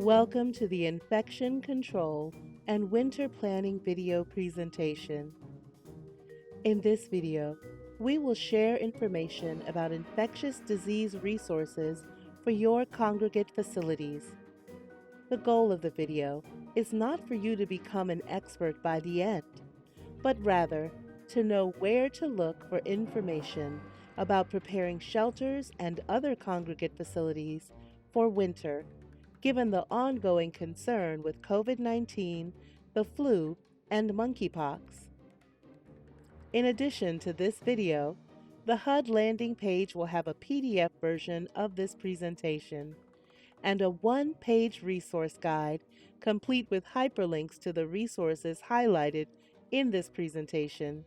Welcome to the Infection Control and Winter Planning video presentation. In this video, we will share information about infectious disease resources for your congregate facilities. The goal of the video is not for you to become an expert by the end, but rather to know where to look for information about preparing shelters and other congregate facilities for winter, given the ongoing concern with COVID-19, the flu, and monkeypox. In addition to this video, the HUD landing page will have a PDF version of this presentation and a one-page resource guide complete with hyperlinks to the resources highlighted in this presentation.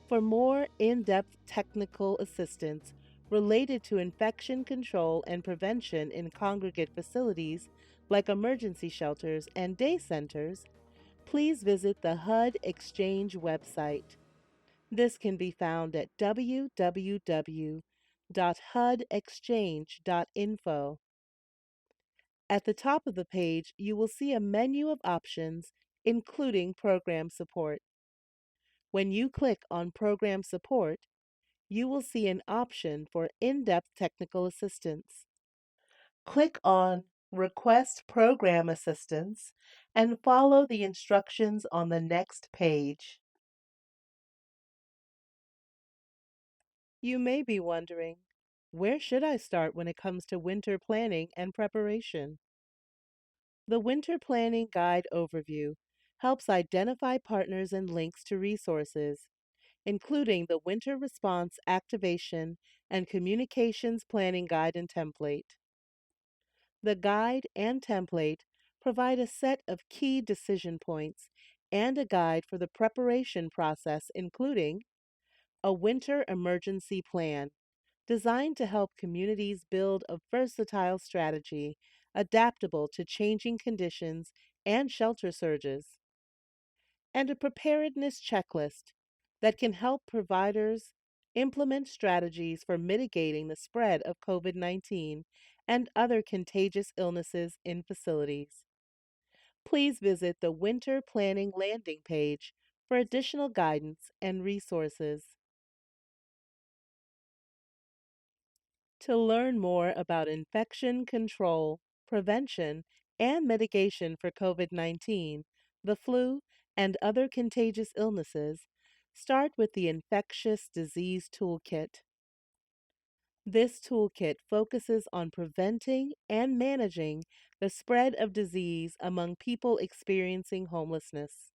For more in-depth technical assistance related to infection control and prevention in congregate facilities like emergency shelters and day centers, please visit the HUD Exchange website. This can be found at www.hudexchange.info. At the top of the page, you will see a menu of options, including program support. When you click on Program Support, you will see an option for in-depth technical assistance. Click on Request Program Assistance and follow the instructions on the next page. You may be wondering, where should I start when it comes to winter planning and preparation? The Winter Planning Guide Overview helps identify partners and links to resources, including the Winter Response Activation and Communications Planning Guide and Template. The guide and template provide a set of key decision points and a guide for the preparation process, including a winter emergency plan designed to help communities build a versatile strategy adaptable to changing conditions and shelter surges, and a preparedness checklist that can help providers implement strategies for mitigating the spread of COVID-19 and other contagious illnesses in facilities. Please visit the Winter Planning landing page for additional guidance and resources. To learn more about infection control, prevention, and mitigation for COVID-19, the flu, and other contagious illnesses, start with the Infectious Disease Toolkit. This toolkit focuses on preventing and managing the spread of disease among people experiencing homelessness.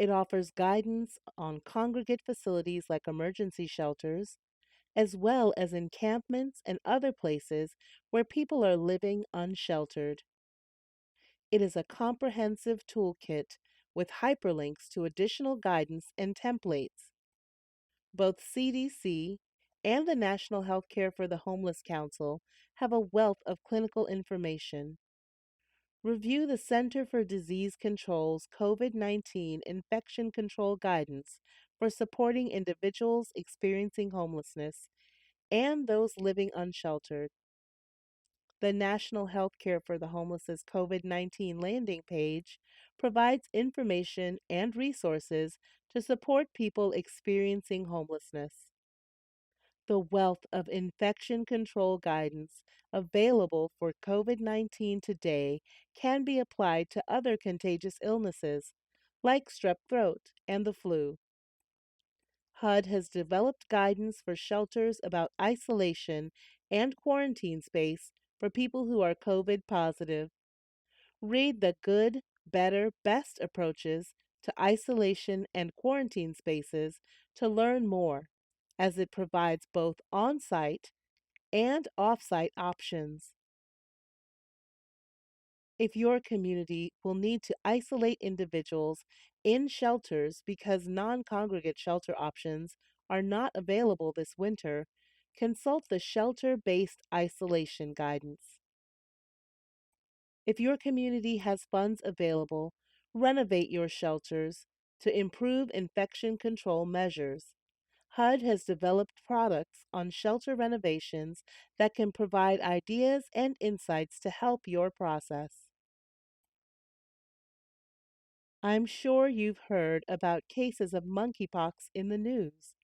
It offers guidance on congregate facilities like emergency shelters, as well as encampments and other places where people are living unsheltered. It is a comprehensive toolkit with hyperlinks to additional guidance and templates. Both CDC and the National Healthcare for the Homeless Council have a wealth of clinical information. Review the Center for Disease Control's COVID-19 infection control guidance for supporting individuals experiencing homelessness and those living unsheltered. The National Healthcare for the Homeless's COVID-19 landing page provides information and resources to support people experiencing homelessness. The wealth of infection control guidance available for COVID-19 today can be applied to other contagious illnesses like strep throat and the flu. HUD has developed guidance for shelters about isolation and quarantine space for people who are COVID positive. Read the good, better, best approaches to isolation and quarantine spaces to learn more, as it provides both on-site and off-site options. If your community will need to isolate individuals in shelters because non-congregate shelter options are not available this winter, consult the shelter-based isolation guidance. If your community has funds available, renovate your shelters to improve infection control measures. HUD has developed products on shelter renovations that can provide ideas and insights to help your process. I'm sure you've heard about cases of monkeypox in the news.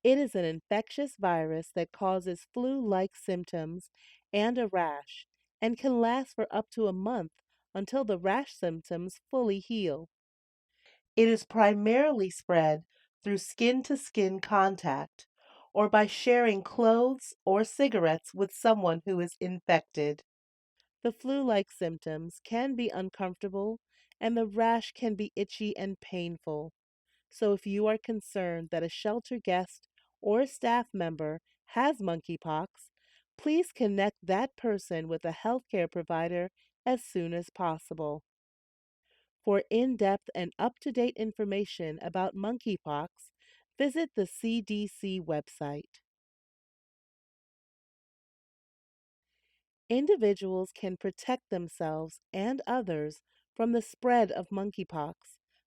It is an infectious virus that causes flu like symptoms and a rash, and can last for up to a month until the rash symptoms fully heal. It is primarily spread through skin to skin contact or by sharing clothes or cigarettes with someone who is infected. The flu like symptoms can be uncomfortable and the rash can be itchy and painful. So, if you are concerned that a shelter guest or a staff member has monkeypox, please connect that person with a healthcare provider as soon as possible. For in depth and up to date information about monkeypox, visit the CDC website. Individuals can protect themselves and others from the spread of monkeypox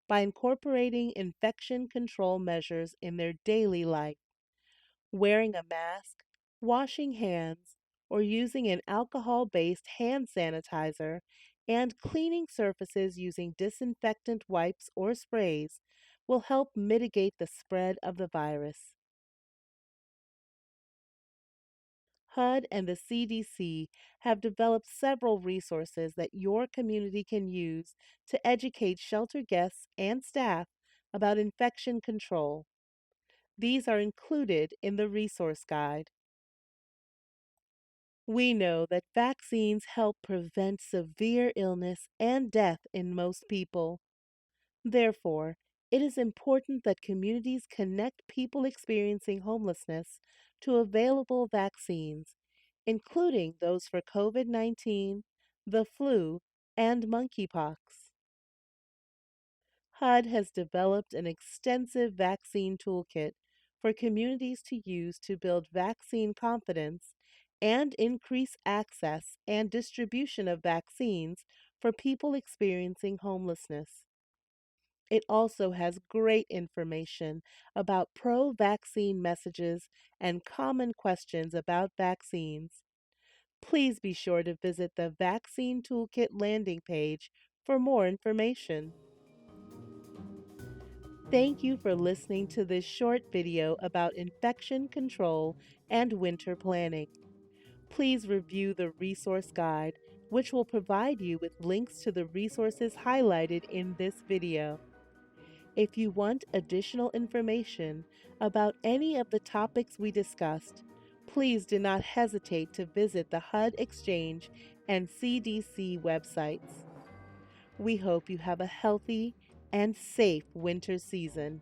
by incorporating infection control measures in their daily life. Wearing a mask, washing hands, or using an alcohol based hand sanitizer, and cleaning surfaces using disinfectant wipes or sprays will help mitigate the spread of the virus. HUD and the CDC have developed several resources that your community can use to educate shelter guests and staff about infection control. These are included in the resource guide. We know that vaccines help prevent severe illness and death in most people. Therefore, it is important that communities connect people experiencing homelessness to available vaccines, including those for COVID-19, the flu, and monkeypox. HUD has developed an extensive vaccine toolkit for communities to use to build vaccine confidence and increase access and distribution of vaccines for people experiencing homelessness. It also has great information about pro vaccine messages and common questions about vaccines. Please be sure to visit the Vaccine Toolkit landing page for more information. Thank you for listening to this short video about infection control and winter planning. Please review the resource guide, which will provide you with links to the resources highlighted in this video. If you want additional information about any of the topics we discussed, please do not hesitate to visit the HUD Exchange and CDC websites. We hope you have a healthy and safe winter season.